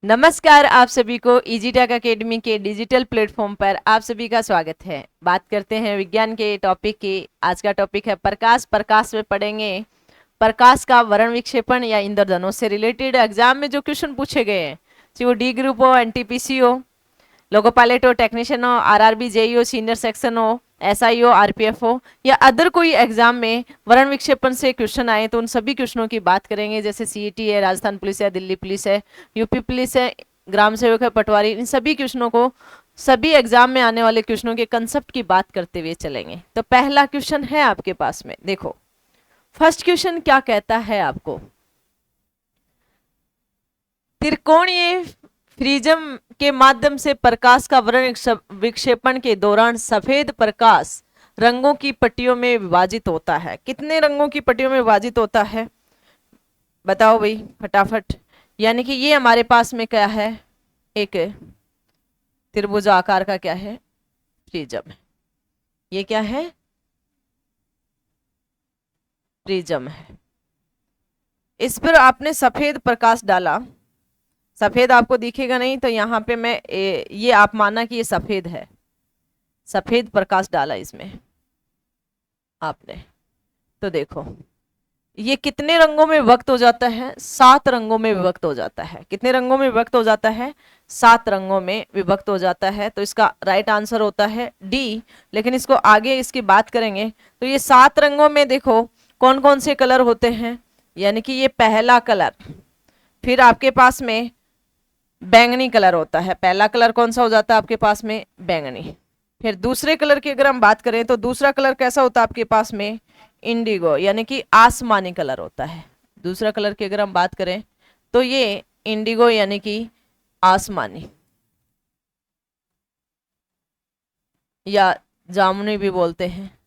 नमस्कार, आप सभी को इजी टेक अकेडमी के डिजिटल प्लेटफॉर्म पर आप सभी का स्वागत है। बात करते हैं विज्ञान के टॉपिक की। आज का टॉपिक है प्रकाश। प्रकाश में पढ़ेंगे प्रकाश का वर्ण विक्षेपण या इंद्रधनुष से रिलेटेड एग्जाम में जो क्वेश्चन पूछे गए हैं, चाहे वो डी ग्रुप हो, एनटीपीसी हो, लोको पायलट हो, टेक्नीशियन हो, आरआरबी, जेई हो, सीनियर सेक्शन हो, एसआई हो, आरपीएफ हो या अदर कोई एग्जाम में वर्ण विक्षेपण से क्वेश्चन आए तो उन सभी क्वेश्चनों की बात करेंगे। जैसे सीईटी है, राजस्थान पुलिस है, दिल्ली पुलिस है, यूपी पुलिस है, ग्राम सेवक है, पटवारी, इन सभी क्वेश्चनों को, सभी एग्जाम में आने वाले क्वेश्चनों के कंसेप्ट की बात करते हुए चलेंगे। तो पहला क्वेश्चन है आपके पास में, देखो फर्स्ट क्वेश्चन क्या कहता है आपको। त्रिकोणीय प्रिज्म के माध्यम से प्रकाश का वर्ण विक्षेपण के दौरान सफेद प्रकाश रंगों की पट्टियों में विभाजित होता है। कितने रंगों की पट्टियों में विभाजित होता है बताओ भाई फटाफट। यानी कि ये हमारे पास में क्या है, एक त्रिभुज आकार का क्या है, प्रिज्म है। ये क्या है, प्रिज्म है। इस पर आपने सफेद प्रकाश डाला, सफेद आपको दिखेगा नहीं तो यहाँ पे मैं ये आप माना कि ये सफेद है, सफेद प्रकाश डाला इसमें आपने। तो देखो ये कितने रंगों में विभक्त हो जाता है, 7 रंगों में विभक्त हो जाता है। कितने रंगों में विभक्त हो जाता है, 7 रंगों में विभक्त हो जाता है। तो इसका राइट आंसर होता है डी। लेकिन इसको आगे इसकी बात करेंगे तो ये 7 रंगों में देखो कौन कौन से कलर होते हैं। यानी कि ये पहला कलर, फिर आपके पास में बैंगनी कलर होता है। पहला कलर कौन सा हो जाता है आपके पास में, बैंगनी। फिर दूसरे कलर की अगर हम बात करें तो दूसरा कलर कैसा होता है आपके पास में, इंडिगो, यानी कि आसमानी कलर होता है। दूसरा कलर की अगर हम बात करें तो ये इंडिगो यानी कि आसमानी, या जामुनी भी बोलते हैं।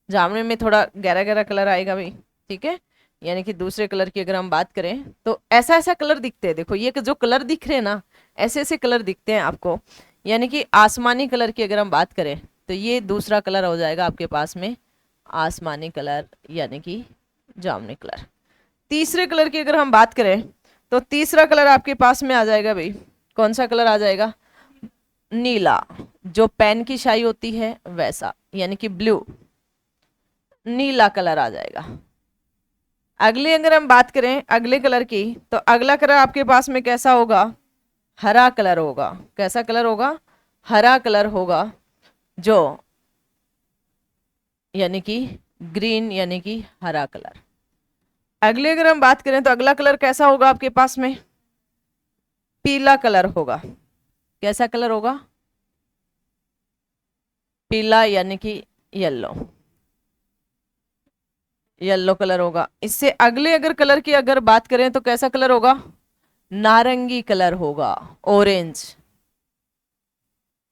जामुनी में थोड़ा गहरा गहरा कलर आएगा भाई, ठीक है। यानी कि दूसरे कलर की अगर हम बात करें तो ऐसा ऐसा कलर दिखते हैं। देखो ये जो कलर दिख रहे हैं ना, ऐसे ऐसे कलर दिखते हैं आपको। यानी कि आसमानी कलर की अगर हम बात करें तो ये दूसरा कलर हो जाएगा आपके पास में आसमानी कलर, यानी कि जामुनी कलर। तीसरे कलर की अगर हम बात करें तो तीसरा कलर आपके पास में आ जाएगा भाई, कौन सा कलर आ जाएगा, नीला, जो पेन की शाई होती है वैसा, यानी कि ब्लू, नीला कलर आ जाएगा। अगली अगर हम बात करें अगले कलर की तो अगला कलर आपके पास में कैसा होगा, हरा कलर होगा। कैसा कलर होगा, हरा कलर होगा, जो यानी कि ग्रीन, यानी कि हरा कलर। अगले अगर हम बात करें तो अगला कलर कैसा होगा आपके पास में, पीला कलर होगा। कैसा कलर होगा, पीला, यानी कि येलो, येलो कलर होगा। इससे अगले अगर कलर की अगर बात करें तो कैसा कलर होगा, नारंगी कलर होगा, ऑरेंज,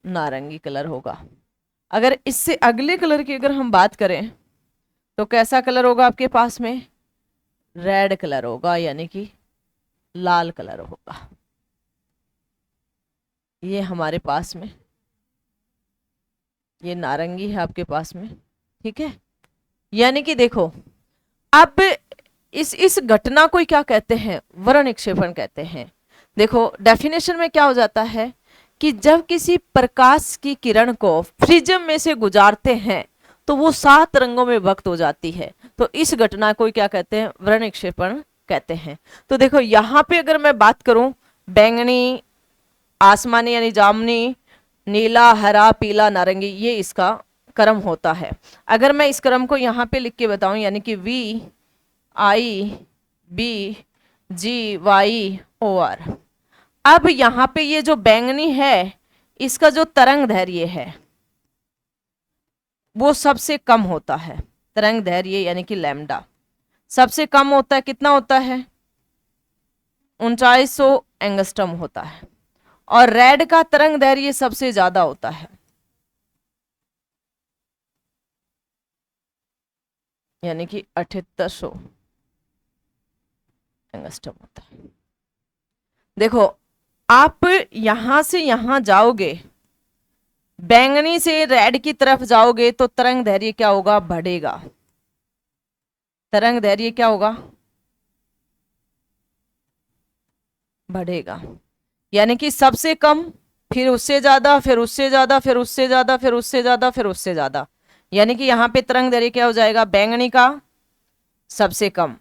नारंगी कलर होगा। अगर इससे अगले कलर की अगर हम बात करें तो कैसा कलर होगा आपके पास में, रेड कलर होगा, यानी कि लाल कलर होगा। ये हमारे पास में ये नारंगी है आपके पास में, ठीक है। यानी कि देखो अब इस घटना को क्या कहते हैं, वर्ण विक्षेपण कहते हैं। देखो डेफिनेशन में क्या हो जाता है कि जब किसी प्रकाश की किरण को प्रिज्म में से गुजारते हैं तो वो 7 रंगों में विभक्त हो जाती है। तो इस घटना को क्या कहते हैं, वर्ण विक्षेपण कहते हैं। तो देखो यहाँ पे अगर मैं बात करूं, बैंगनी, आसमानी यानी जामुनी, नीला, हरा, पीला, नारंगी, ये इसका क्रम होता है। अगर मैं इस क्रम को यहाँ पे लिख के बताऊं, यानी कि VIBGYOR। अब यहाँ पे ये जो बैंगनी है इसका जो तरंग धैर्य है वो सबसे कम होता है। तरंग धैर्य यानी कि लैम्डा सबसे कम होता है। कितना होता है, 3900 एंगस्ट्रम होता है। और रेड का तरंग धैर्य सबसे ज्यादा होता है, यानी कि 7800 एंगस्ट्रम होता है। देखो आप यहां से यहां जाओगे, बैंगनी से रेड की तरफ जाओगे तो तरंग धैर्य क्या होगा, बढ़ेगा। तरंग धैर्य क्या होगा, बढ़ेगा। यानी कि सबसे कम, फिर उससे ज्यादा, फिर उससे ज्यादा, फिर उससे ज्यादा, फिर उससे ज्यादा, फिर उससे ज्यादा। यानी कि यहाँ पे तरंग दैर्घ्य क्या हो जाएगा, बैंगनी का सबसे कम,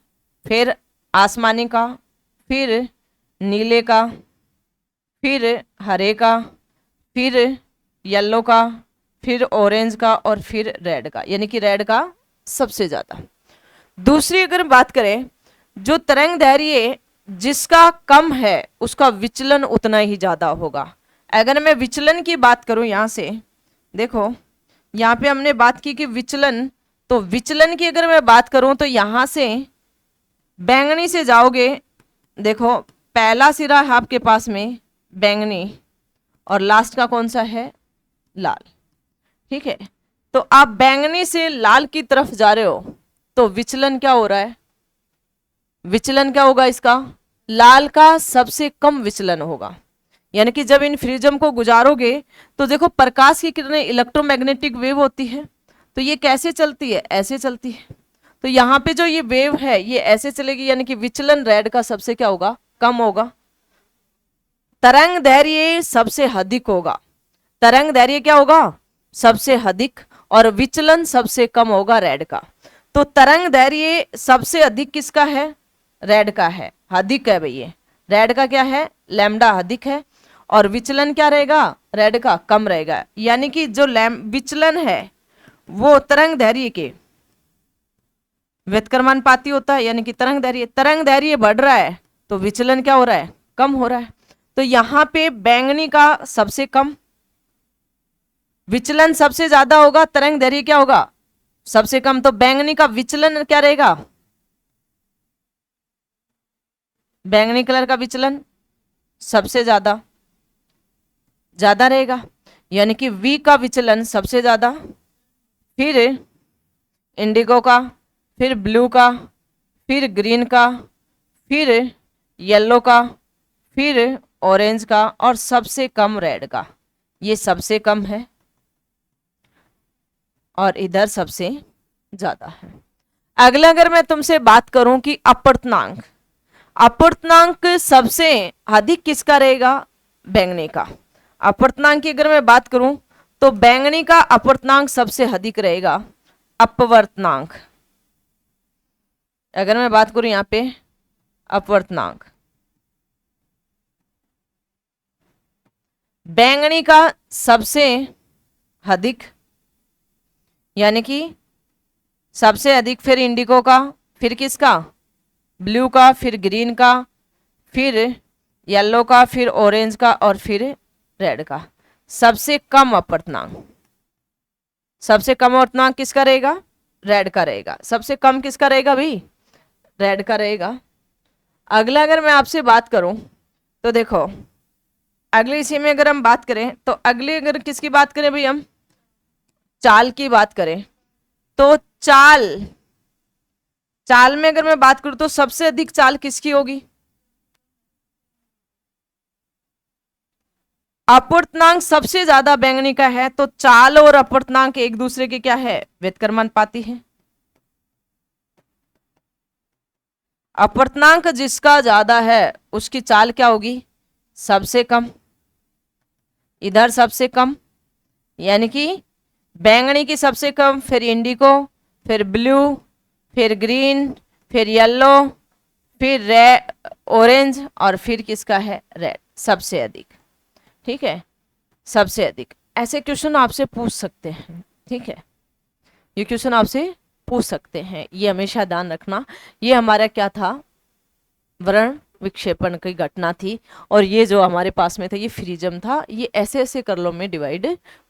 फिर आसमानी का, फिर नीले का, फिर हरे का, फिर येलो का, फिर ऑरेंज का, और फिर रेड का, यानी कि रेड का सबसे ज्यादा। दूसरी अगर बात करें, जो तरंग दैर्घ्य जिसका कम है उसका विचलन उतना ही ज्यादा होगा। अगर मैं विचलन की बात करूं, यहां से देखो, यहां पे हमने बात की कि विचलन, तो विचलन की अगर मैं बात करूं तो यहां से बैंगनी से जाओगे, देखो पहला सिरा है आपके पास में बैंगनी, और लास्ट का कौन सा है, लाल। ठीक है, तो आप बैंगनी से लाल की तरफ जा रहे हो, तो विचलन क्या हो रहा है, विचलन क्या होगा इसका, लाल का सबसे कम विचलन होगा। यानी कि जब इन प्रिज्म को गुजारोगे तो देखो प्रकाश की किरणें इलेक्ट्रोमैग्नेटिक वेव होती है, तो ये कैसे चलती है, ऐसे चलती है। तो यहाँ पे जो ये वेव है ये ऐसे चलेगी, यानी कि विचलन रेड का सबसे क्या होगा, कम होगा। तरंग दैर्घ्य सबसे अधिक होगा, तरंग दैर्घ्य क्या होगा, सबसे अधिक, और विचलन सबसे कम होगा रेड का। तो तरंग दैर्घ्य सबसे अधिक किसका है, रेड का है, अधिक है भैया, रेड का क्या है, लैम्डा अधिक है, और विचलन क्या रहेगा, रेड का कम रहेगा। यानी कि जो विचलन है वो तरंग दैर्घ्य के व्युत्क्रमानुपाती होता है, यानी कि तरंग दैर्घ्य बढ़ रहा है तो विचलन क्या हो रहा है, कम हो रहा है। तो यहाँ पे बैंगनी का सबसे कम, विचलन सबसे ज्यादा होगा, तरंग दैर्घ्य क्या होगा, सबसे कम। तो बैंगनी का विचलन क्या रहेगा, बैंगनी कलर का विचलन सबसे ज्यादा ज्यादा रहेगा, यानी कि V का विचलन सबसे ज्यादा, फिर इंडिगो का, फिर ब्लू का, फिर ग्रीन का, फिर येलो का, फिर ऑरेंज का, और सबसे कम रेड का। ये सबसे कम है और इधर सबसे ज्यादा है। अगला अगर मैं तुमसे बात करूं कि अपवर्तनांक, अपवर्तनांक सबसे अधिक किसका रहेगा, बैंगनी का। अपवर्तनांक की अगर मैं बात करूं तो बैंगनी का अपवर्तनांक सबसे अधिक रहेगा, अपवर्तनांक। अगर मैं बात करूं यहां पे अपवर्तनांक, बैंगनी का सबसे अधिक, यानी कि सबसे अधिक, फिर इंडिगो का, फिर किसका, ब्लू का, फिर ग्रीन का, फिर येलो का, फिर ऑरेंज का, और फिर रेड का। सबसे कम अपवर्तनांक, सबसे कम अपवर्तनांक किसका रहेगा, रेड का रहेगा। सबसे कम किसका रहेगा भाई, रेड का रहेगा। अगला अगर मैं आपसे बात करूं तो देखो, अगले इसी में अगर हम बात करें तो अगले अगर किसकी बात करें भाई, हम चाल की बात करें तो चाल, चाल में अगर मैं बात करूं तो सबसे अधिक चाल किसकी होगी, अपवर्तनांक सबसे ज्यादा बैंगनी का है, तो चाल और अपवर्तनांक एक दूसरे के क्या है, व्युत्क्रमानुपाती है। अपवर्तनांक जिसका ज्यादा है उसकी चाल क्या होगी, सबसे कम, इधर सबसे कम, यानी कि बैंगनी की सबसे कम, फिर इंडिगो, फिर ब्लू, फिर ग्रीन, फिर येलो, फिर रेड, ऑरेंज, और फिर किसका है, रेड, सबसे अधिक। ठीक है, सबसे अधिक। ऐसे क्वेश्चन आपसे पूछ सकते हैं, ठीक है, ये क्वेश्चन आपसे पूछ सकते हैं, ये हमेशा ध्यान रखना। ये हमारा क्या था, वर्ण विक्षेपण की घटना थी, और ये जो हमारे पास में था ये फ्रिज्म था, ये ऐसे ऐसे कर्लों में डिवाइड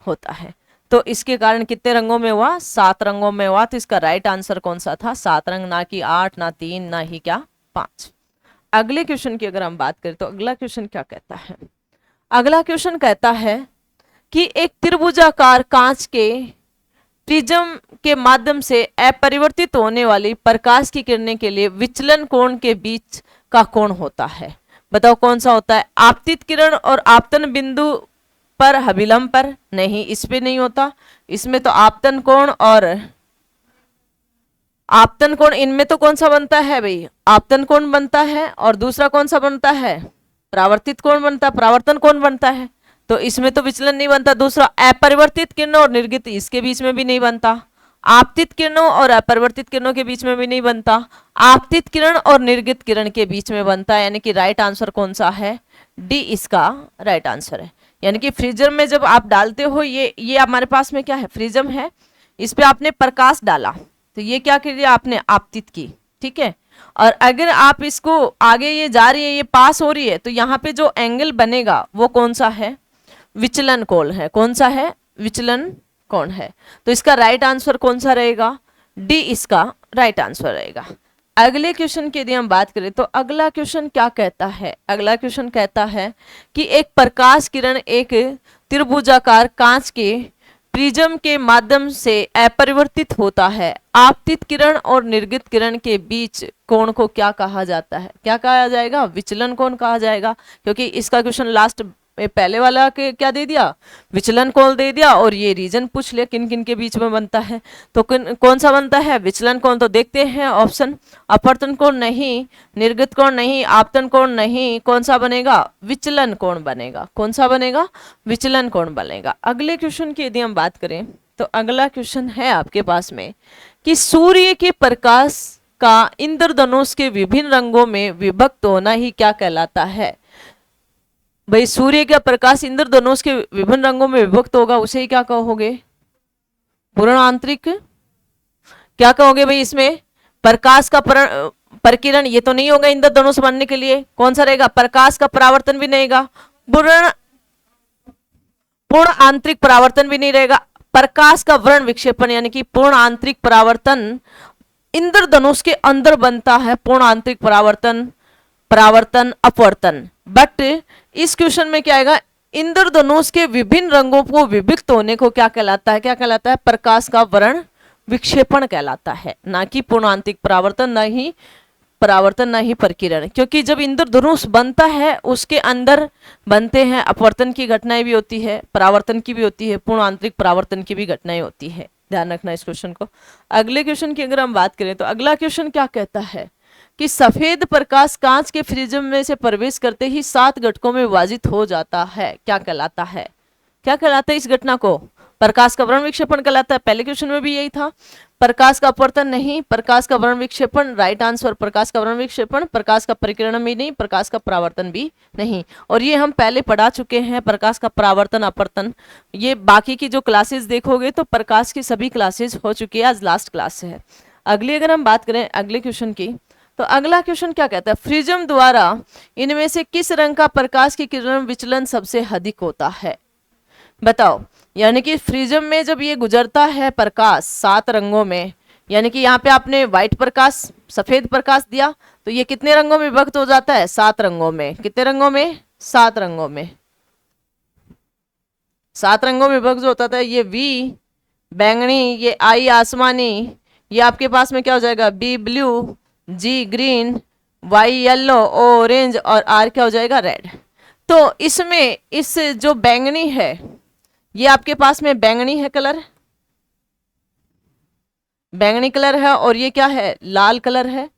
होता है। तो इसके कारण कितने रंगों में हुआ, 7 रंगों में हुआ। तो इसका राइट आंसर कौन सा था, 7 रंग, ना कि 8, ना 3, ना ही क्या 5। अगले क्वेश्चन की अगर हम बात करें तो अगला क्वेश्चन क्या कहता है, अगला क्वेश्चन कहता है कि एक त्रिभुजाकार कांच के प्रिज्म के माध्यम से अपरिवर्तित होने वाली प्रकाश की किरणें के लिए विचलन कोण के बीच का कोण होता है। बताओ कौन सा होता है, आपतित किरण और आपतन बिंदु पर, अभिलंब पर नहीं, इस पे नहीं होता। इसमें तो आपतन कोण और आपतन कोण, इनमें तो कौन सा बनता है भाई, आपतन कोण बनता है, और दूसरा कौन सा बनता है, परावर्तित कौन बनता है, परावर्तन कौन बनता है, तो इसमें तो विचलन नहीं बनता। दूसरा अपरिवर्तित किरणों और निर्गत, इसके बीच में भी नहीं बनता। आपतित किरणों और अपरिवर्तित किरणों के बीच में भी नहीं बनता। आपतित किरण और निर्गत किरण के बीच में बनता है, यानी कि राइट आंसर कौन सा है, डी इसका राइट आंसर है। यानी कि फ्रीजर में जब आप डालते हो, ये हमारे पास में क्या है, फ्रीजम है, इस पे आपने प्रकाश डाला तो ये क्या किया आपने, आपतित की, ठीक है। और अगर आप इसको आगे ये जा रही है, ये पास हो रही है, तो यहाँ पे जो एंगल बनेगा वो कौन सा है, विचलन कोण है। कौन सा है, विचलन कोण है। तो इसका राइट आंसर कौन सा रहेगा, डी इसका राइट आंसर रहेगा। अगले क्वेश्चन की यदि हम बात करें तो अगला क्वेश्चन क्या कहता है, अगला क्वेश्चन कहता है कि एक प्रकाश किरण एक त्रिभुजाकार कांच के प्रिज्म के माध्यम से अपरिवर्तित होता है। आपतित किरण और निर्गत किरण के बीच कोण को क्या कहा जाता है, क्या कहा जाएगा, विचलन कोण कहा जाएगा। क्योंकि इसका क्वेश्चन लास्ट में पहले वाला के क्या दे दिया, विचलन कोण दे दिया, और ये रीजन पूछ लिया किन किन के बीच में बनता है, तो कौन सा बनता है, विचलन कोण। तो देखते हैं ऑप्शन, अपवर्तन कोण नहीं, निर्गत कोण नहीं, आपतन कोण नहीं, कौन सा बनेगा, विचलन कोण बनेगा। कौन सा बनेगा, विचलन कोण बनेगा। अगले क्वेश्चन की यदि हम बात करें तो अगला क्वेश्चन है आपके पास में कि सूर्य के प्रकाश का इंद्रधनुष के विभिन्न रंगों में विभक्त होना ही क्या कहलाता है। भाई सूर्य का प्रकाश इंद्रधनुष के विभिन्न रंगों में विभक्त होगा, उसे ही क्या कहोगे, पूर्ण आंतरिक, क्या कहोगे भाई, इसमें प्रकाश का प्रकिरण ये तो नहीं होगा इंद्रधनुष बनने के लिए, कौन सा रहेगा, प्रकाश का परावर्तन भी नहीं रहेगा, पूर्ण आंतरिक परावर्तन भी नहीं रहेगा। प्रकाश का वर्ण विक्षेपण यानी कि पूर्ण आंतरिक परावर्तन इंद्रधनुष के अंदर बनता है, पूर्ण आंतरिक परावर्तन, परावर्तन अपवर्तन। बट इस क्वेश्चन में क्या आएगा, इंद्रधनुष के विभिन्न रंगों को विभक्त होने को क्या कहलाता है, क्या कहलाता है, प्रकाश का वर्ण विक्षेपण कहलाता है, ना कि पूर्ण आंतरिक परावर्तन, ना ही परावर्तन, ना ही प्रकिरण। क्योंकि जब इंद्रधनुष बनता है उसके अंदर बनते हैं, अपवर्तन की घटनाएं भी होती है, परावर्तन की भी होती है, पूर्ण आंतरिक परावर्तन की भी घटनाएं होती है, ध्यान रखना इस क्वेश्चन को। अगले क्वेश्चन की अगर हम बात करें तो अगला क्वेश्चन क्या कहता है कि सफेद प्रकाश कांच के प्रिज्म में से प्रवेश करते ही 7 घटकों में विभाजित हो जाता है, क्या कहलाता है, क्या कहलाता है इस घटना को, प्रकाश का वर्ण विक्षेपण कहलाता है। पहले क्वेश्चन में भी यही था, प्रकाश का अपवर्तन नहीं, प्रकाश का वर्ण विक्षेपण, राइट आंसर प्रकाश का वर्ण विक्षेपण, प्रकाश का परिकिरण भी नहीं, प्रकाश का परावर्तन भी नहीं। और ये हम पहले पढ़ा चुके हैं, प्रकाश का परावर्तन अपवर्तन, ये बाकी की जो क्लासेस देखोगे तो प्रकाश की सभी क्लासेस हो चुकी है, आज लास्ट क्लास है। अगली अगर हम बात करें अगले क्वेश्चन की तो अगला क्वेश्चन क्या कहता है, प्रिज्म द्वारा इनमें से किस रंग का प्रकाश की किरण विचलन सबसे अधिक होता है, बताओ। यानी कि प्रिज्म में जब ये गुजरता है प्रकाश 7 रंगों में, यानी कि यहाँ पे आपने व्हाइट प्रकाश, सफेद प्रकाश दिया, तो ये कितने रंगों में विभक्त हो जाता है, 7 रंगों में। कितने रंगों में, 7 रंगों में, 7 रंगों में विभक्त होता है। ये वी बैंगनी, ये आई आसमानी, ये आपके पास में क्या हो जाएगा, बी ब्लू, जी ग्रीन, वाई येलो, ऑरेंज, और आर क्या हो जाएगा, रेड। तो इसमें इस जो बैंगनी है, ये आपके पास में बैंगनी है कलर, बैंगनी कलर है, और ये क्या है, लाल कलर है,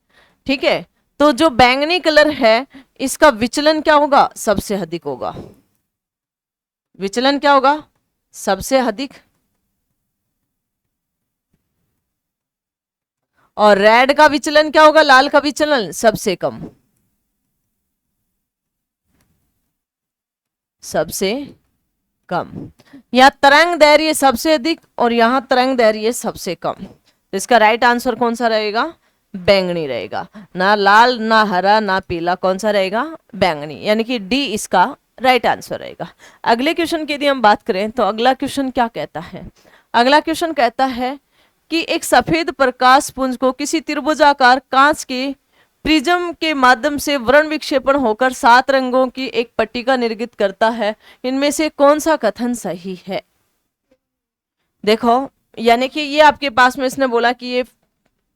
ठीक है। तो जो बैंगनी कलर है इसका विचलन क्या होगा, सबसे अधिक होगा, विचलन क्या होगा, सबसे अधिक। और रेड का विचलन क्या होगा, लाल का विचलन सबसे कम, सबसे कम। यहाँ तरंग दैर्घ्य सबसे अधिक और यहाँ तरंग दैर्घ्य सबसे कम। तो इसका राइट आंसर कौन सा रहेगा, बैंगनी रहेगा, ना लाल ना हरा ना पीला, कौन सा रहेगा, बैंगनी, यानी कि डी इसका राइट आंसर रहेगा। अगले क्वेश्चन की यदि हम बात करें तो अगला क्वेश्चन क्या कहता है, अगला क्वेश्चन कहता है कि एक सफेद प्रकाश पुंज को किसी त्रिभुजाकार कांच के प्रिज्म के माध्यम से वर्ण विक्षेपण होकर 7 रंगों की एक पट्टिका निर्गत करता है, इनमें से कौन सा कथन सही है। देखो यानी कि ये आपके पास में इसने बोला कि ये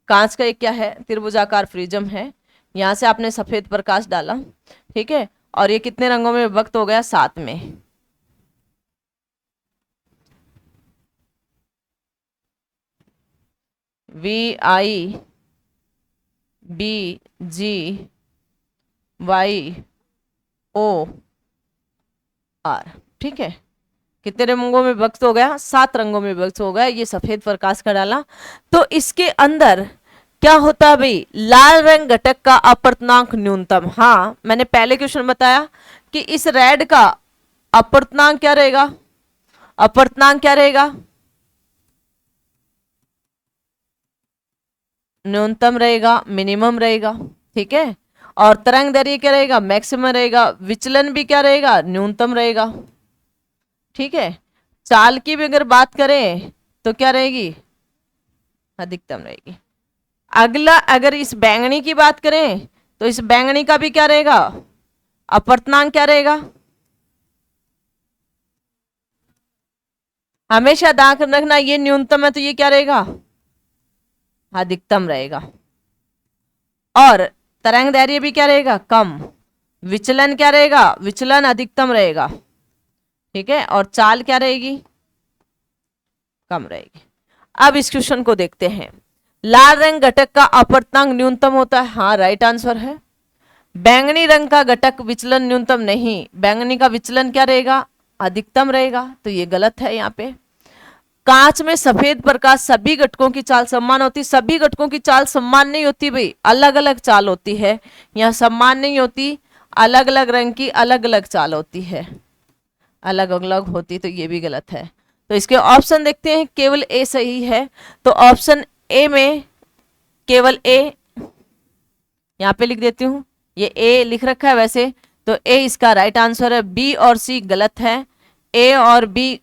कांच का एक क्या है, त्रिभुजाकार प्रिज्म है, यहां से आपने सफेद प्रकाश डाला, ठीक है, और ये कितने रंगों में विभक्त हो गया, 7 में। V I B G Y O R, ठीक है। कितने रंगों में विभक्त हो गया? 7 रंगों में विभक्त हो गया। ये सफेद प्रकाश का डाला। तो इसके अंदर क्या होता है भाई? लाल रंग घटक का अपवर्तनांक न्यूनतम। हाँ, मैंने पहले क्वेश्चन बताया कि इस रेड का अपवर्तनांक क्या रहेगा? अपवर्तनांक क्या रहेगा? न्यूनतम रहेगा, मिनिमम रहेगा, ठीक है। और तरंग दैर्ध्य क्या रहेगा? मैक्सिमम रहेगा। विचलन भी क्या रहेगा? न्यूनतम रहेगा, ठीक है। चाल की भी अगर बात करें तो क्या रहेगी? अधिकतम रहेगी। अगला अगर इस बैंगनी की बात करें तो इस बैंगनी का भी क्या रहेगा? अपवर्तनांक क्या रहेगा? हमेशा ध्यान रखना, ये न्यूनतम है तो ये क्या रहेगा? अधिकतम रहेगा। और तरंग दैर्ध्य भी क्या रहेगा? कम। विचलन क्या रहेगा? विचलन अधिकतम रहेगा, ठीक है। और चाल क्या रहेगी? कम रहेगी। अब इस क्वेश्चन को देखते हैं। लाल रंग घटक का अपवर्तनांक न्यूनतम होता है। हाँ, राइट आंसर है। बैंगनी रंग का घटक विचलन न्यूनतम नहीं, बैंगनी का विचलन क्या रहेगा? अधिकतम रहेगा, तो ये गलत है यहाँ पे। कांच में सफेद प्रकाश सभी घटकों की चाल समान होती। सभी घटकों की चाल समान नहीं होती भाई, अलग अलग चाल होती है। यहाँ समान नहीं होती, अलग अलग रंग की अलग अलग चाल होती है, अलग अलग होती, तो ये भी गलत है। तो इसके ऑप्शन देखते हैं, केवल ए सही है। तो ऑप्शन ए में केवल ए, यहाँ पे लिख देती हूँ, ये ए लिख रखा है वैसे, तो ए इसका राइट आंसर है। बी और सी गलत है। ए और बी,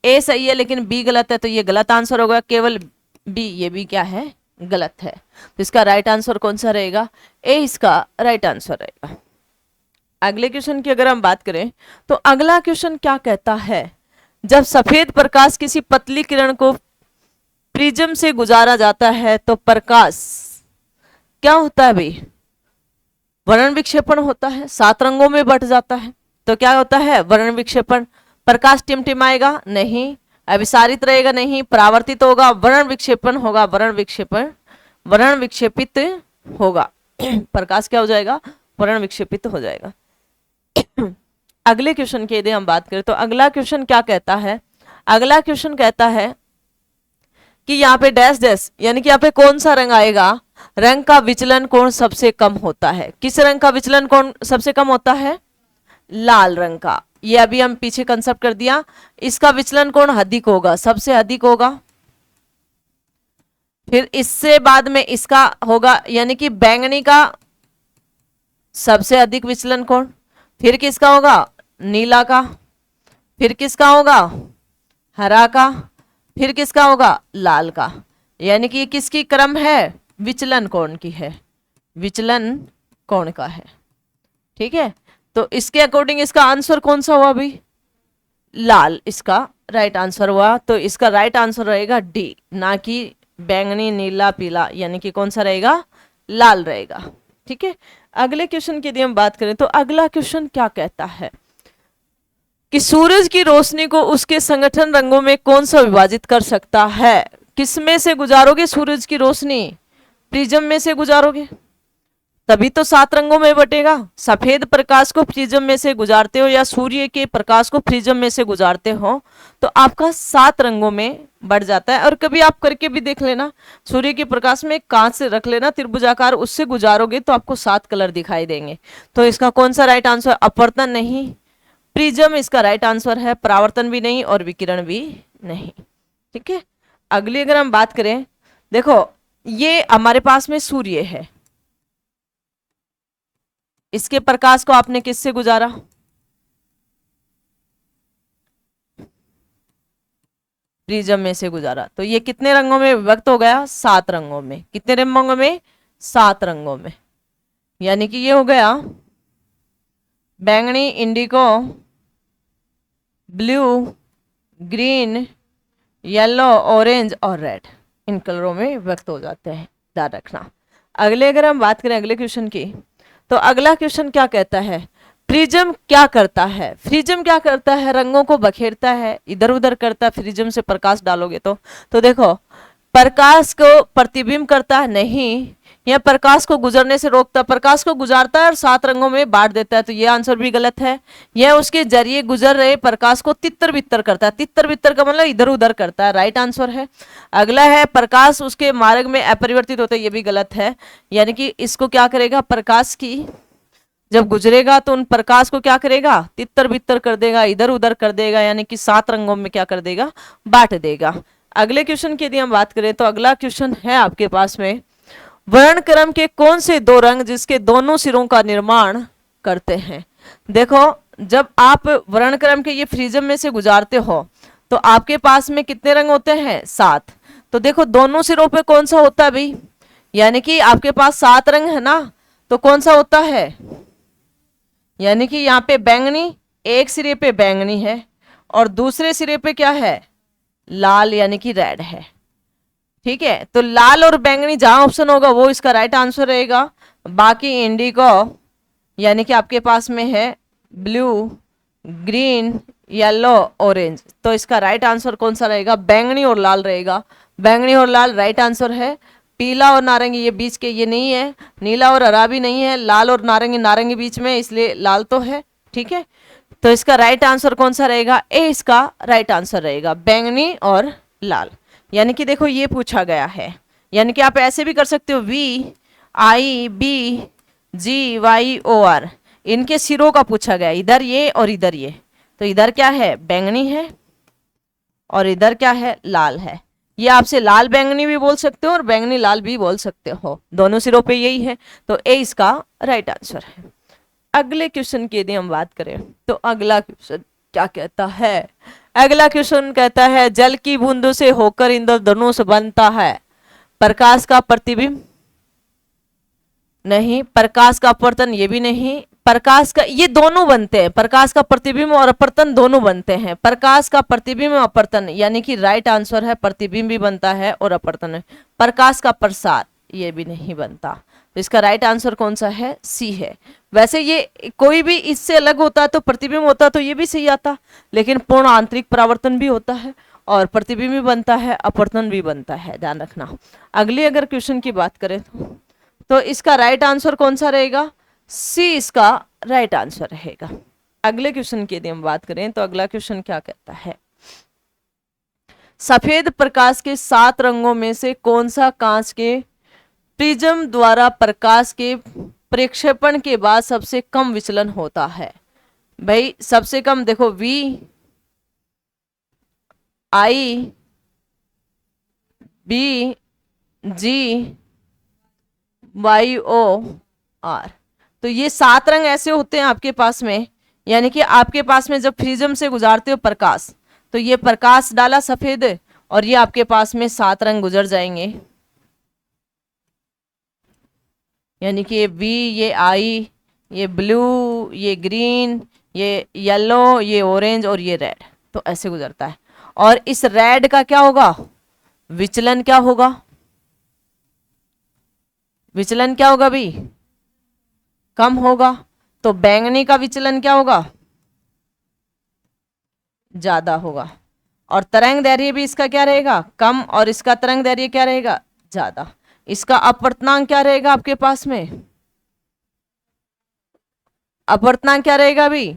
ए सही है लेकिन बी गलत है, तो ये गलत आंसर होगा। केवल बी, ये भी क्या है? गलत है। तो इसका राइट आंसर कौन सा रहेगा? ए इसका राइट आंसर रहेगा। अगले क्वेश्चन की अगर हम बात करें तो अगला क्वेश्चन क्या कहता है? जब सफेद प्रकाश किसी पतली किरण को प्रिज्म से गुजारा जाता है तो प्रकाश क्या होता है भाई? वर्ण विक्षेपण होता है, 7 रंगों में बट जाता है। तो क्या होता है? वर्ण विक्षेपण। प्रकाश टिमटिमाएगा नहीं, अभिसारित रहेगा नहीं, परावर्तित होगा, वर्ण विक्षेपण होगा, वर्ण विक्षेपण, वर्ण विक्षेपित होगा। प्रकाश क्या हो जाएगा? वर्ण विक्षेपित हो जाएगा। अगले क्वेश्चन की यदि हम बात करें तो अगला क्वेश्चन क्या कहता है? अगला क्वेश्चन कहता है कि यहाँ पे डैश डैश, यानी कि यहाँ पे कौन सा रंग आएगा? रंग का विचलन कोण सबसे कम होता है। किस रंग का विचलन कोण सबसे कम होता है? लाल रंग का। ये अभी हम पीछे कंसेप्ट कर दिया। इसका विचलन कोण अधिक होगा, सबसे अधिक होगा। फिर इससे बाद में इसका होगा, यानी कि बैंगनी का सबसे अधिक विचलन कोण। फिर किसका होगा? नीला का। फिर किसका होगा? हरा का। फिर किसका होगा? लाल का। यानी कि ये किसकी क्रम है? विचलन कोण की है, विचलन कोण का है, ठीक है। तो इसके अकॉर्डिंग इसका आंसर कौन सा हुआ भाई? लाल इसका राइट आंसर हुआ। तो इसका राइट आंसर रहेगा डी, ना कि बैंगनी, नीला, पीला, यानी कि कौन सा रहेगा? लाल रहेगा, ठीक है। अगले क्वेश्चन की यदि हम बात करें तो अगला क्वेश्चन क्या कहता है कि सूरज की रोशनी को उसके संगठन रंगों में कौन सा विभाजित कर सकता है? किसमें से गुजारोगे सूरज की रोशनी? प्रिज्म में से गुजारोगे, तभी तो 7 रंगों में बटेगा। सफेद प्रकाश को प्रिज्म में से गुजारते हो या सूर्य के प्रकाश को प्रिज्म में से गुजारते हो तो आपका 7 रंगों में बढ़ जाता है। और कभी आप करके भी देख लेना, सूर्य के प्रकाश में कांच से रख लेना त्रिभुजाकार, उससे गुजारोगे तो आपको 7 कलर दिखाई देंगे। तो इसका कौन सा राइट आंसर? अपवर्तन नहीं, प्रिज्म इसका राइट आंसर है। परावर्तन भी नहीं और विकिरण भी नहीं, ठीक है। अगली अगर हम बात करें, देखो ये हमारे पास में सूर्य है, इसके प्रकाश को आपने किससे गुजारा? प्रिज्म में से गुजारा। तो ये कितने रंगों में विभक्त हो गया? 7 रंगों में। कितने रंगों में? 7 रंगों में। यानी कि ये हो गया बैंगनी, Indigo, blue, green, yellow, orange और रेड। इन कलरों में विभक्त हो जाते हैं, ध्यान रखना। अगले अगर हम बात करें अगले क्वेश्चन की तो अगला क्वेश्चन क्या कहता है? प्रिज्म क्या करता है? प्रिज्म क्या करता है? रंगों को बखेरता है, इधर उधर करता है। प्रिज्म से प्रकाश डालोगे तो देखो प्रकाश को प्रतिबिंब करता है नहीं, यह प्रकाश को गुजरने से रोकता, प्रकाश को गुजारता है और 7 रंगों में बांट देता है, तो यह आंसर भी गलत है। यह उसके जरिए गुजर रहे प्रकाश को तितर बितर करता है, तितर बितर का मतलब इधर उधर करता है, राइट आंसर है। अगला है प्रकाश उसके मार्ग में अपरिवर्तित होता है, यह भी गलत है। यानी कि इसको क्या करेगा, प्रकाश की जब गुजरेगा तो उन प्रकाश को क्या करेगा, तितर बितर कर देगा, इधर उधर कर देगा, यानी कि 7 रंगों में क्या कर देगा, बांट देगा। अगले क्वेश्चन की यदि हम बात करें तो अगला क्वेश्चन है आपके पास में, वर्ण क्रम के कौन से 2 रंग जिसके दोनों सिरों का निर्माण करते हैं। देखो जब आप वर्ण क्रम के ये प्रिज्म में से गुजारते हो तो आपके पास में कितने रंग होते हैं, 7। तो देखो दोनों सिरों पे कौन सा होता है भाई, यानी कि आपके पास 7 रंग है ना, तो कौन सा होता है, यानी कि यहाँ पे बैंगनी, एक सिरे पे बैंगनी है और दूसरे सिरे पे क्या है, लाल यानी कि रेड है। ठीक है, तो लाल और बैंगनी जहां ऑप्शन होगा वो इसका राइट आंसर रहेगा। बाकी इंडिगो यानी कि आपके पास में है ब्लू, ग्रीन, येलो, ऑरेंज, तो इसका राइट आंसर कौन सा रहेगा, बैंगनी और लाल रहेगा। बैंगनी और लाल राइट आंसर है। पीला और नारंगी ये बीच के ये नहीं है, नीला और हरा भी नहीं है, लाल और नारंगी, नारंगी बीच में इसलिए लाल तो है। ठीक है, तो इसका राइट आंसर कौन सा रहेगा, ए इसका राइट आंसर रहेगा, बैंगनी और लाल। यानी कि देखो ये पूछा गया है, यानी कि आप ऐसे भी कर सकते हो, VIBGYOR, इनके सिरों का पूछा गया, इधर ये और इधर ये, तो इधर क्या है, बैंगनी है और इधर क्या है, लाल है। ये आपसे लाल बैंगनी भी बोल सकते हो और बैंगनी लाल भी बोल सकते हो, दोनों सिरों पे यही है, तो ए इसका राइट आंसर है। अगले क्वेश्चन की यदि हम बात करें तो अगला क्वेश्चन क्या कहता है, अगला क्वेश्चन कहता है जल की बूंदों से होकर इंद्रधनुष बनता है, प्रकाश का प्रतिबिंब नहीं, प्रकाश का अपवर्तन ये भी नहीं, प्रकाश का ये दोनों बनते हैं, प्रकाश का प्रतिबिंब और अपवर्तन दोनों बनते हैं, प्रकाश का प्रतिबिंब अपवर्तन, यानी कि राइट आंसर है, प्रतिबिंब भी बनता है और अपवर्तन है। प्रकाश का प्रसार ये भी नहीं बनता, तो इसका राइट आंसर कौन सा है, सी है। वैसे ये कोई भी इससे अलग होता तो प्रतिबिंब होता तो ये भी सही आता, लेकिन पूर्ण आंतरिक परावर्तन भी होता है और प्रतिबिंब भी बनता है, अपवर्तन भी बनता है, ध्यान रखना। अगले अगर क्वेश्चन की बात करें तो इसका राइट आंसर कौन सा रहेगा, सी इसका राइट आंसर रहेगा। अगले क्वेश्चन की यदि हम बात करें तो अगला क्वेश्चन क्या कहता है, सफेद प्रकाश के 7 रंगों में से कौन सा कांच के प्रिज्म द्वारा प्रकाश के प्रक्षेपण के बाद सबसे कम विचलन होता है। भाई सबसे कम देखो, VIBGYOR, तो ये 7 रंग ऐसे होते हैं आपके पास में, यानी कि आपके पास में जब प्रिज्म से गुजारते हो प्रकाश, तो ये प्रकाश डाला सफेद और ये आपके पास में 7 रंग गुजर जाएंगे, यानी कि ये V, ये I, ये ब्लू, ये ग्रीन, ये येलो, ये ऑरेंज और ये रेड, तो ऐसे गुजरता है। और इस रेड का क्या होगा, विचलन क्या होगा, विचलन क्या होगा भी, कम होगा। तो बैंगनी का विचलन क्या होगा, ज्यादा होगा। और तरंग दैर्घ्य भी इसका क्या रहेगा, कम, और इसका तरंग दैर्घ्य क्या रहेगा, ज्यादा। इसका अपवर्तनांक क्या रहेगा आपके पास में, अपवर्तनांक क्या रहेगा भी,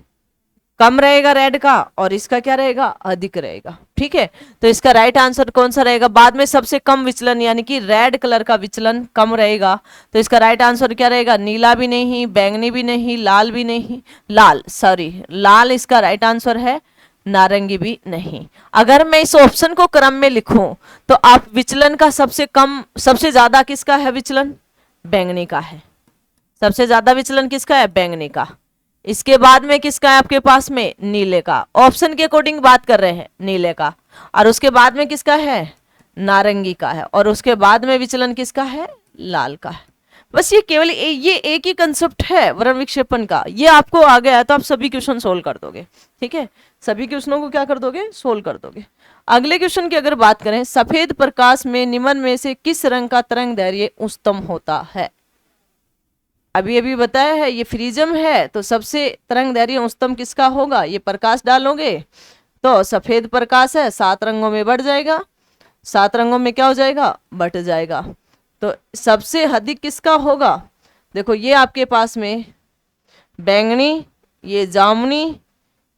कम रहेगा रेड का, और इसका क्या रहेगा, अधिक रहेगा। ठीक है, तो इसका राइट आंसर कौन सा रहेगा, बाद में सबसे कम विचलन यानी कि रेड कलर का विचलन कम रहेगा, तो इसका राइट आंसर क्या रहेगा, नीला भी नहीं, बैंगनी भी नहीं, लाल भी नहीं, लाल इसका राइट आंसर है, नारंगी भी नहीं। अगर मैं इस ऑप्शन को क्रम में लिखूं तो आप विचलन का सबसे कम, सबसे ज्यादा किसका है विचलन, बैंगनी का है, सबसे ज्यादा विचलन किसका है, बैंगनी का। इसके बाद में किसका है आपके पास में, नीले का। ऑप्शन के अकॉर्डिंग बात कर रहे हैं, नीले का। और उसके बाद में किसका है, नारंगी का है। और उसके बाद में विचलन किसका है, लाल का है। बस ये केवल ये एक ही कंसेप्ट है वर्ण विक्षेपण का, ये आपको आ गया तो आप सभी क्वेश्चन सोल्व कर दोगे। ठीक है, सभी क्वेश्चनों को क्या कर दोगे, सोल्व कर दोगे। अगले क्वेश्चन की अगर बात करें, सफेद प्रकाश में निम्न में से किस रंग का तरंग दैर्घ्य उच्चतम होता है। अभी अभी बताया है ये प्रिज्म है, तो सबसे तरंग दैर्घ्य उच्चतम किसका होगा, ये प्रकाश डालोगे तो सफेद प्रकाश है, 7 रंगों में बढ़ जाएगा, 7 रंगों में क्या हो जाएगा, बट जाएगा। तो सबसे अधिक किसका होगा? देखो ये आपके पास में बैंगनी, ये जामुनी,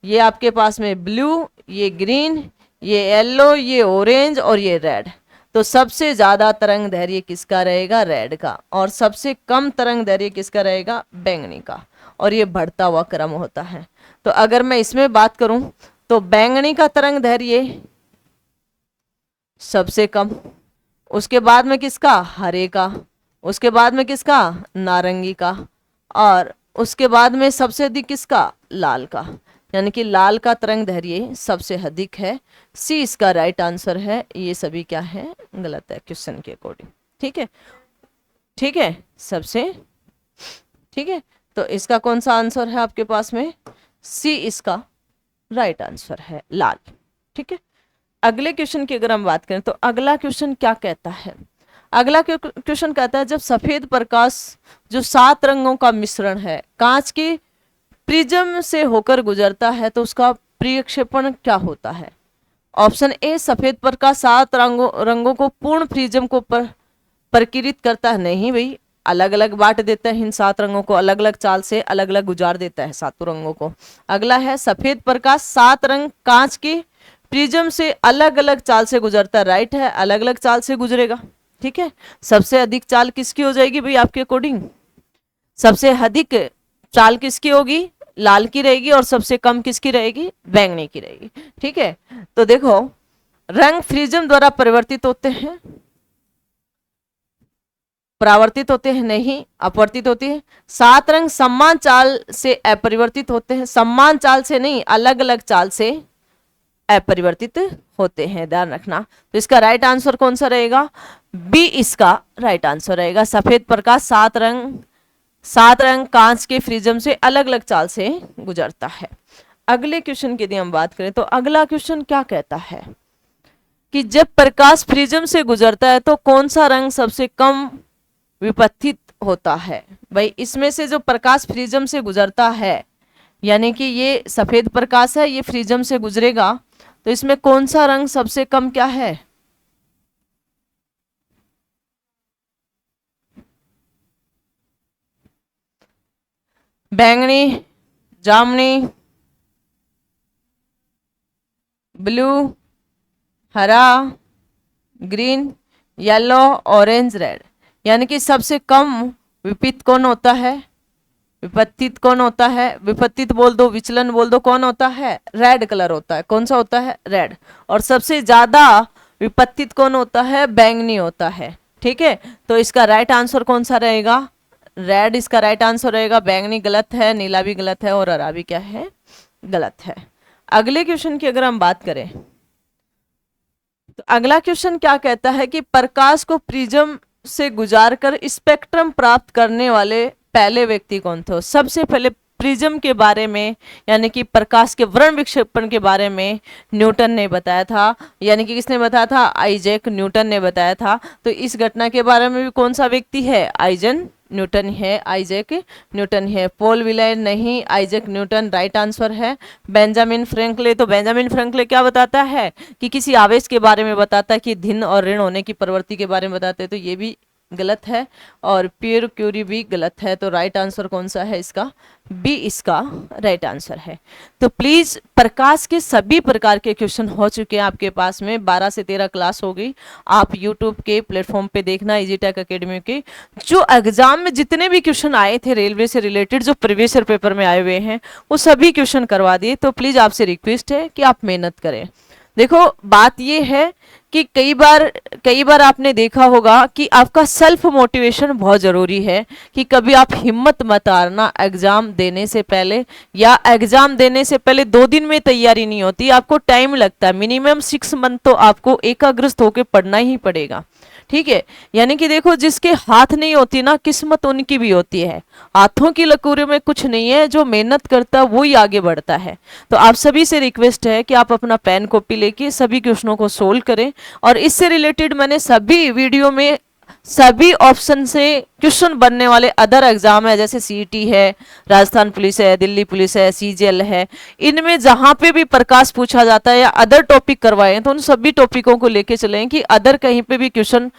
ये आपके पास में ब्लू, ये ग्रीन, ये येलो, ये ऑरेंज और ये रेड। तो सबसे ज्यादा तरंग दैर्घ्य किसका रहेगा? रेड का। और सबसे कम तरंग दैर्घ्य किसका रहेगा? बैंगनी का। और ये बढ़ता हुआ क्रम होता है। तो अगर मैं इसमें बात करूं तो बैंगनी का तरंग दैर्घ्य सबसे कम, उसके बाद में किसका? हरे का, उसके बाद में किसका? नारंगी का, और उसके बाद में सबसे अधिक किसका? लाल का। यानी कि लाल का तरंग दैर्घ्य सबसे अधिक है। सी इसका राइट आंसर है। ये सभी क्या है? गलत है क्वेश्चन के अकॉर्डिंग। ठीक है, ठीक है सबसे, ठीक है। तो इसका कौन सा आंसर है आपके पास में? सी इसका राइट आंसर है, लाल। ठीक है, अगले क्वेश्चन की अगर हम बात करें तो अगला क्वेश्चन क्या कहता है? अगला क्वेश्चन कहता है जब सफेद प्रकाश जो 7 रंगों का मिश्रण है कांच की प्रिज्म से होकर गुजरता है तो उसका प्रक्षेपण क्या होता है? ऑप्शन ए, सफेद प्रकाश 7 रंगों को पूर्ण प्रिज्म को प्रकीर्णित करता है। नहीं भाई, अलग अलग बांट देता है इन 7 रंगों को, अलग अलग चाल से अलग अलग गुजार देता है 7 रंगों को। अगला है सफेद प्रकाश 7 रंग कांच की प्रिज्म से अलग अलग चाल से गुजरता है। राइट है, अलग अलग चाल से गुजरेगा। ठीक है, सबसे अधिक चाल किसकी हो जाएगी भाई आपके अकॉर्डिंग? सबसे अधिक चाल किसकी होगी? लाल की रहेगी। और सबसे कम किसकी रहेगी? बैंगनी की रहेगी। ठीक है, तो देखो रंग प्रिज्म द्वारा परिवर्तित होते हैं, परावर्तित होते हैं नहीं, अपवर्तित होती है। 7 रंग समान चाल से अपरिवर्तित होते हैं, समान चाल से नहीं, अलग अलग चाल से अपरिवर्तित होते हैं, ध्यान रखना। तो इसका राइट आंसर कौन सा रहेगा? बी इसका राइट आंसर रहेगा। सफेद प्रकाश 7 रंग कांच के प्रिज्म से अलग अलग चाल से गुजरता है। अगले क्वेश्चन की यदि हम बात करें तो अगला क्वेश्चन क्या कहता है कि जब प्रकाश प्रिज्म से गुजरता है तो कौन सा रंग सबसे कम विपथित होता है? भाई इसमें से जो प्रकाश प्रिज्म से गुजरता है, यानी कि ये सफेद प्रकाश है, ये प्रिज्म से गुजरेगा, तो इसमें कौन सा रंग सबसे कम क्या है? बैंगनी, जामुनी, ब्लू, हरा, ग्रीन, येलो, ऑरेंज, रेड। यानी कि सबसे कम विपरीत कौन होता है? विपत्तित कौन होता है? विपत्तित बोल दो, विचलन बोल दो, कौन होता है? रेड कलर होता है। कौन सा होता है? रेड। और सबसे ज्यादा विपत्तित कौन होता है? बैंगनी होता है। ठीक है, तो इसका राइट आंसर कौन सा रहेगा? रेड इसका राइट आंसर रहेगा। बैंगनी गलत है, नीला भी गलत है, और हरा भी क्या है? गलत है। अगले क्वेश्चन की अगर हम बात करें तो अगला क्वेश्चन क्या कहता है कि प्रकाश को प्रिज्म से गुजारकर स्पेक्ट्रम प्राप्त करने वाले पहले व्यक्ति कौन थे? सबसे पहले प्रिज्म के बारे में, यानी कि प्रकाश के वर्ण विक्षेपण के बारे में न्यूटन ने बताया था। यानी कि किसने बताया था? आइजैक न्यूटन ने बताया था। तो इस घटना के बारे में भी कौन सा व्यक्ति है? आइजन न्यूटन है, आइजैक न्यूटन है। पॉल विलाय नहीं, आइजैक न्यूटन राइट आंसर है। बेंजामिन फ्रैंकलिन, तो बेंजामिन फ्रैंकलिन क्या बताता है कि किसी आवेश के बारे में बताता है, कि धन और ऋण होने की प्रवृत्ति के बारे में बताते हैं, तो ये भी गलत है। और पियर क्यूरी भी गलत है। तो राइट आंसर कौन सा है इसका? बी इसका राइट आंसर है। तो प्लीज प्रकाश के सभी प्रकार के क्वेश्चन हो चुके हैं आपके पास में। 12 से 13 क्लास हो गई। आप यूट्यूब के प्लेटफॉर्म पे देखना, इजीटेक एकेडमी के जो एग्जाम में जितने भी क्वेश्चन आए थे रेलवे से रिलेटेड, जो प्रीवियस ईयर पेपर में आए हुए हैं, वो सभी क्वेश्चन करवा दिए। तो प्लीज आपसे रिक्वेस्ट है कि आप मेहनत करें। देखो बात ये है कि कई बार आपने देखा होगा कि आपका सेल्फ मोटिवेशन बहुत जरूरी है, कि कभी आप हिम्मत मत हारना एग्जाम देने से पहले, या एग्जाम देने से पहले 2 दिन में तैयारी नहीं होती, आपको टाइम लगता है। मिनिमम 6 मंथ तो आपको एकाग्रस्त होकर पढ़ना ही पड़ेगा। ठीक है, यानी कि देखो जिसके हाथ नहीं होती ना, किस्मत उनकी भी होती है। हाथों की लकीरों में कुछ नहीं है, जो मेहनत करता है वो ही आगे बढ़ता है। तो आप सभी से रिक्वेस्ट है कि आप अपना पेन कॉपी लेके सभी क्वेश्चनों को सोल्व करें। और इससे रिलेटेड मैंने सभी वीडियो में सभी ऑप्शन से क्वेश्चन बनने वाले अदर एग्जाम है, जैसे सीईटी है, राजस्थान पुलिस है, दिल्ली पुलिस है, सीजीएल है, इनमें जहां पे भी प्रकाश पूछा जाता है या अदर टॉपिक करवाए तो उन सभी टॉपिकों को लेके चलें कि अदर कहीं पे भी क्वेश्चन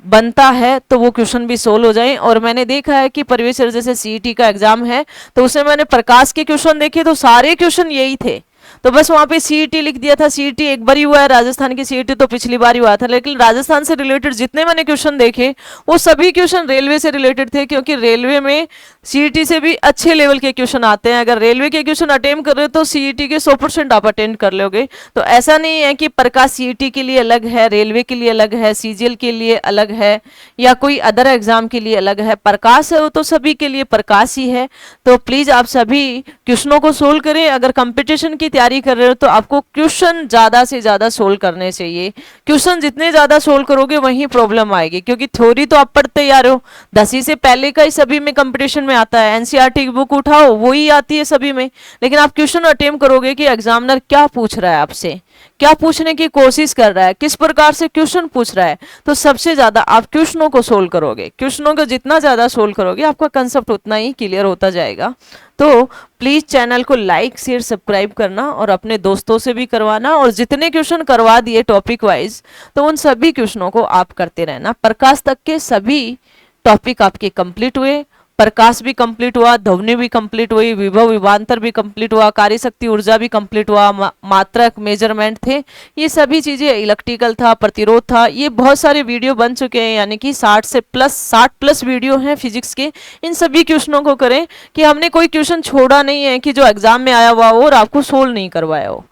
बनता है तो वो क्वेश्चन भी सोल्व हो जाए। और मैंने देखा है कि प्रवेश जैसे सीईटी का एग्जाम है तो उसमें मैंने प्रकाश के क्वेश्चन देखे तो सारे क्वेश्चन यही थे, तो बस वहां पे सीईटी लिख दिया था। सीईटी एक बार ही हुआ है, राजस्थान की सीईटी तो पिछली बार ही हुआ था, लेकिन राजस्थान से रिलेटेड जितने मैंने क्वेश्चन देखे वो सभी क्वेश्चन रेलवे से रिलेटेड थे, क्योंकि रेलवे में सीईटी से भी अच्छे लेवल के क्वेश्चन आते हैं। अगर रेलवे के क्वेश्चन अटेम्प्ट कर रहे हो तो सीईटी के 100% आप अटेंड कर लोगे। तो ऐसा नहीं है कि प्रकाश सीईटी के लिए अलग है, रेलवे के लिए अलग है, सीजीएल के लिए अलग है, या कोई अदर एग्जाम के लिए अलग है। प्रकाश है वो तो सभी के लिए प्रकाश ही है। तो प्लीज आप सभी क्वेश्चनों को सोल्व करें। अगर कंपटीशन की तैयारी कर रहे हो तो आपको क्वेश्चन ज्यादा से ज्यादा सोल्व करने चाहिए। क्वेश्चन जितने ज्यादा सोल्व करोगे वहीं प्रॉब्लम आएगी, क्योंकि थ्योरी तो आप पढ़ते ही आ रहे हो, 10वीं से पहले का ही सभी में कंपटीशन में आता है। एनसीईआरटी की बुक उठाओ वही आती है सभी में, लेकिन आप क्वेश्चन अटेम्प्ट करोगे कि एग्जामिनर क्या पूछ रहा है आपसे, क्या पूछने की कोशिश कर रहा है, किस प्रकार से क्वेश्चन पूछ रहा है, तो सबसे ज्यादा आप क्वेश्चनों को सोल्व करोगे। क्वेश्चनों को जितना ज्यादा सोल्व करोगे आपका कंसेप्ट उतना ही क्लियर होता जाएगा। तो प्लीज चैनल को लाइक शेयर सब्सक्राइब करना और अपने दोस्तों से भी करवाना, और जितने क्वेश्चन करवा दिए टॉपिक वाइज तो उन सभी क्वेश्चनों को आप करते रहना। प्रकाश तक के सभी टॉपिक आपके कंप्लीट हुए, प्रकाश भी कंप्लीट हुआ, ध्वनि भी कंप्लीट हुई, विभव विभांतर भी कंप्लीट हुआ, कार्य शक्ति ऊर्जा भी कंप्लीट हुआ, मात्रक मेजरमेंट थे, ये सभी चीजें, इलेक्ट्रिकल था, प्रतिरोध था, ये बहुत सारे वीडियो बन चुके हैं, यानी कि 60 प्लस वीडियो हैं फिजिक्स के। इन सभी क्वेश्चनों को करें कि हमने कोई क्वेश्चन छोड़ा नहीं है कि जो एग्जाम में आया हुआ हो और आपको सोल्व नहीं करवाया हो।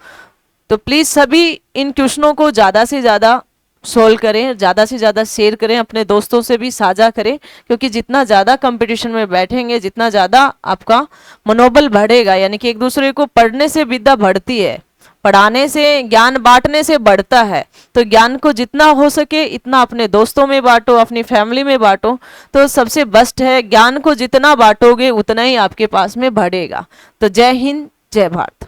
तो प्लीज सभी इन क्वेश्चनों को ज्यादा से ज्यादा सोल्व करें, ज़्यादा से ज़्यादा शेयर करें, अपने दोस्तों से भी साझा करें, क्योंकि जितना ज़्यादा कंपटीशन में बैठेंगे जितना ज़्यादा आपका मनोबल बढ़ेगा। यानी कि एक दूसरे को पढ़ने से विद्या बढ़ती है, पढ़ाने से, ज्ञान बांटने से बढ़ता है। तो ज्ञान को जितना हो सके इतना अपने दोस्तों में बांटो, अपनी फैमिली में बांटो, तो सबसे बेस्ट है। ज्ञान को जितना बांटोगे उतना ही आपके पास में बढ़ेगा। तो जय हिंद, जय भारत।